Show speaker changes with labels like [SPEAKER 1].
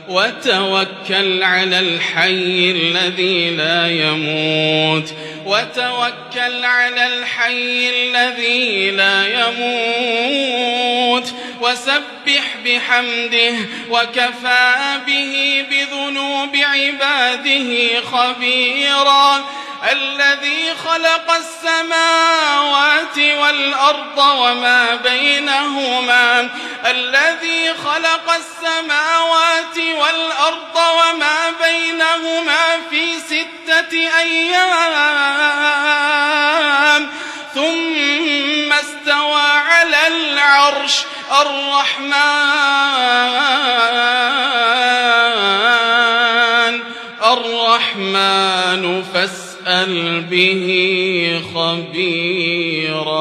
[SPEAKER 1] وتوكل على الحي الذي لا يموت وتوكل على الحي الذي لا يموت وسبح بحمده وكفى به بذنوب عباده خبيرا الذي خلق السماوات والأرض وما بينهما في 6 أيام ثم استوى على العرش الرحمن فاسأل به خبيرا.